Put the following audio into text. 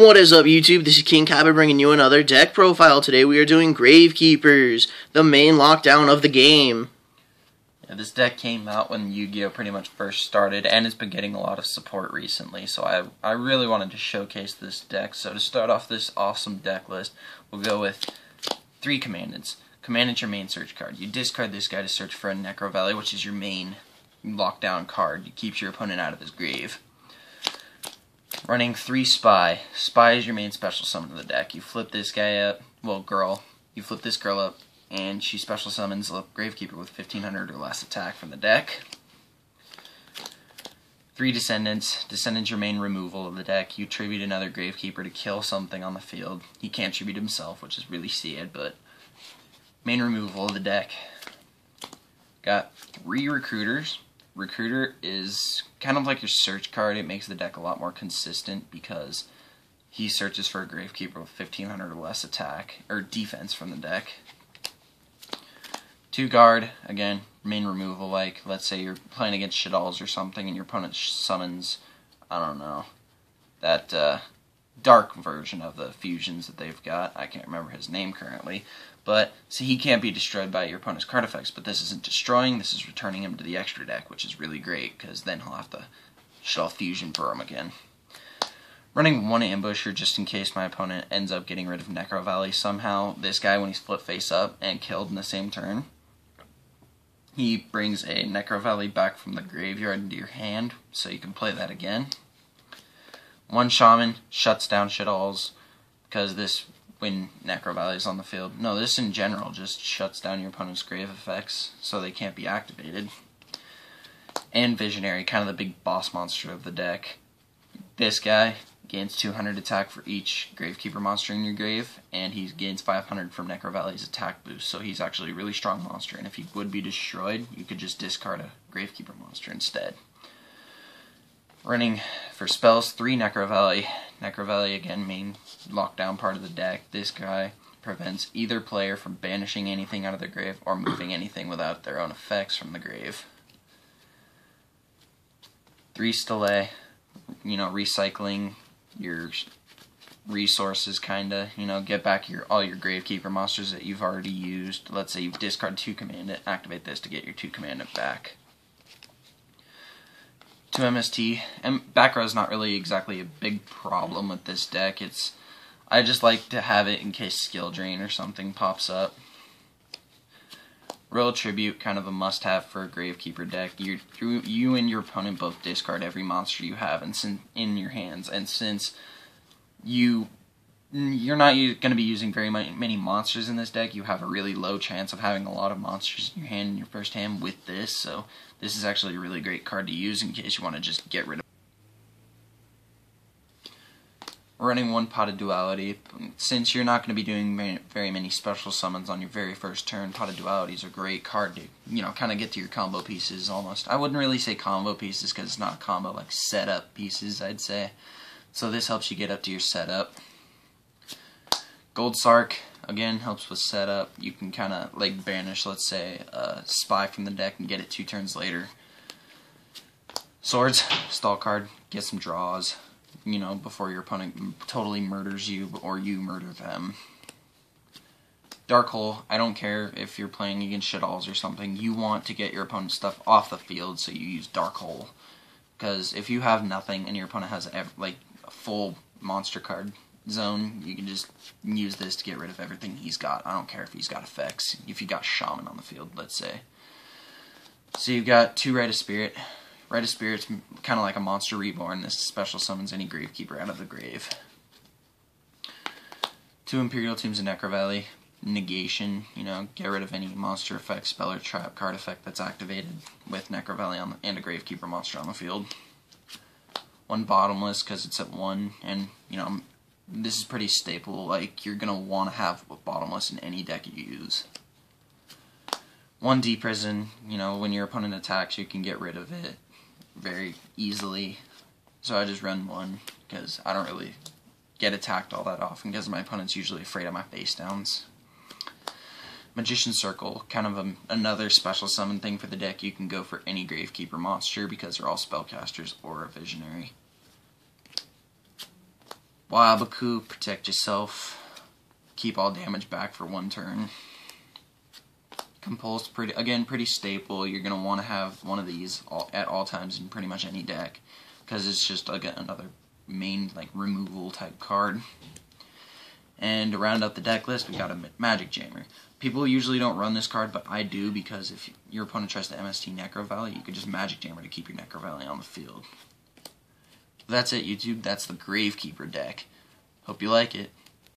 What is up, YouTube? This is King Cabot bringing you another deck profile. Today we are doing Gravekeepers, the main lockdown of the game. Yeah, this deck came out when Yu-Gi-Oh! Pretty much first started, and it's been getting a lot of support recently, so I really wanted to showcase this deck. So to start off this awesome deck list, we'll go with 3 Commandants. Commandant's your main search card. You discard this guy to search for a Necro Valley, which is your main lockdown card. It keeps your opponent out of his grave. Running 3 Spy. Spy is your main special summon of the deck. You flip this guy up, well, girl. You flip this girl up, and she special summons a Gravekeeper with 1500 or less attack from the deck. 3 Descendants. Descendants your main removal of the deck. You tribute another Gravekeeper to kill something on the field. He can't tribute himself, which is really sad, but main removal of the deck. Got 3 Recruiters. Recruiter is kind of like your search card. It makes the deck a lot more consistent because he searches for a Gravekeeper with 1500 or less attack, or defense from the deck. 2 Guard, again, main removal, like, let's say you're playing against Shaddolls or something and your opponent summons, I don't know, that dark version of the fusions that they've got. I can't remember his name currently. But, see, he can't be destroyed by your opponent's card effects, but this isn't destroying, this is returning him to the extra deck, which is really great, because then he'll have to Shell Fusion for him again. Running 1 Ambusher, just in case my opponent ends up getting rid of Necro Valley somehow. This guy, when he's flipped face up and killed in the same turn, he brings a Necro Valley back from the graveyard into your hand, so you can play that again. 1 Shaman, shuts down Shaddolls, because this, when Necro Valley is on the field, no, this in general just shuts down your opponent's grave effects, so they can't be activated. And Visionary, kind of the big boss monster of the deck. This guy gains 200 attack for each Gravekeeper monster in your grave, and he gains 500 from Necro Valley's attack boost, so he's actually a really strong monster, and if he would be destroyed, you could just discard a Gravekeeper monster instead. Running for spells, 3 Necro Valley. Necro Valley, again, main lockdown part of the deck. This guy prevents either player from banishing anything out of their grave or moving anything without their own effects from the grave. 3 Stele, you know, recycling your resources, kinda, you know, get back all your Gravekeeper monsters that you've already used. Let's say you discard 2 Commandant, activate this to get your 2 Commandant back. 2 MST, and back row is not really exactly a big problem with this deck. I just like to have it in case skill drain or something pops up. Royal Tribute, kind of a must-have for a Gravekeeper deck. You and your opponent both discard every monster you have in your hands, and since you're not going to be using very many monsters in this deck, you have a really low chance of having a lot of monsters in your hand in your first hand with this, so this is actually a really great card to use in case you want to just get rid of it. We're running 1 Pot of Duality. Since you're not going to be doing very many special summons on your very first turn, Pot of Duality is a great card to, you know, kind of get to your combo pieces almost. I wouldn't really say combo pieces because it's not a combo, like setup pieces, I'd say. So this helps you get up to your setup. Gold Sark, again, helps with setup. You can kind of, like, banish, let's say, a Spy from the deck and get it 2 turns later. Swords, stall card, get some draws, you know, before your opponent totally murders you or you murder them. Dark Hole, I don't care if you're playing against Shaddolls or something, you want to get your opponent's stuff off the field, so you use Dark Hole. Because if you have nothing and your opponent has, like, a full monster card zone, you can just use this to get rid of everything he's got. I don't care if he's got effects. If you got Shaman on the field, let's say. So you've got 2 Rite of Spirit. Rite of Spirit's kind of like a Monster Reborn. This special summons any Gravekeeper out of the grave. 2 Imperial Tombs of Necro Valley. Negation, you know, get rid of any monster effect, spell, or trap card effect that's activated with Necro Valley and a Gravekeeper monster on the field. 1 Bottomless, because it's at 1, and, you know, this is pretty staple, like, you're going to want to have Bottomless in any deck you use. 1 Deep Prison, you know, when your opponent attacks, you can get rid of it very easily. So I just run 1, because I don't really get attacked all that often, because my opponent's usually afraid of my face downs. Magician's Circle, kind of another special summon thing for the deck. You can go for any Gravekeeper monster, because they're all spellcasters or a Visionary. Wabaku, protect yourself. Keep all damage back for 1 turn. Compulse, pretty staple. You're going to want to have one of these at all times in pretty much any deck, because it's just another main removal type card. And to round out the deck list, we got a Magic Jammer. People usually don't run this card, but I do, because if your opponent tries to MST Necro Valley, you could just Magic Jammer to keep your Necro Valley on the field. That's it, YouTube. That's the Gravekeeper deck. Hope you like it.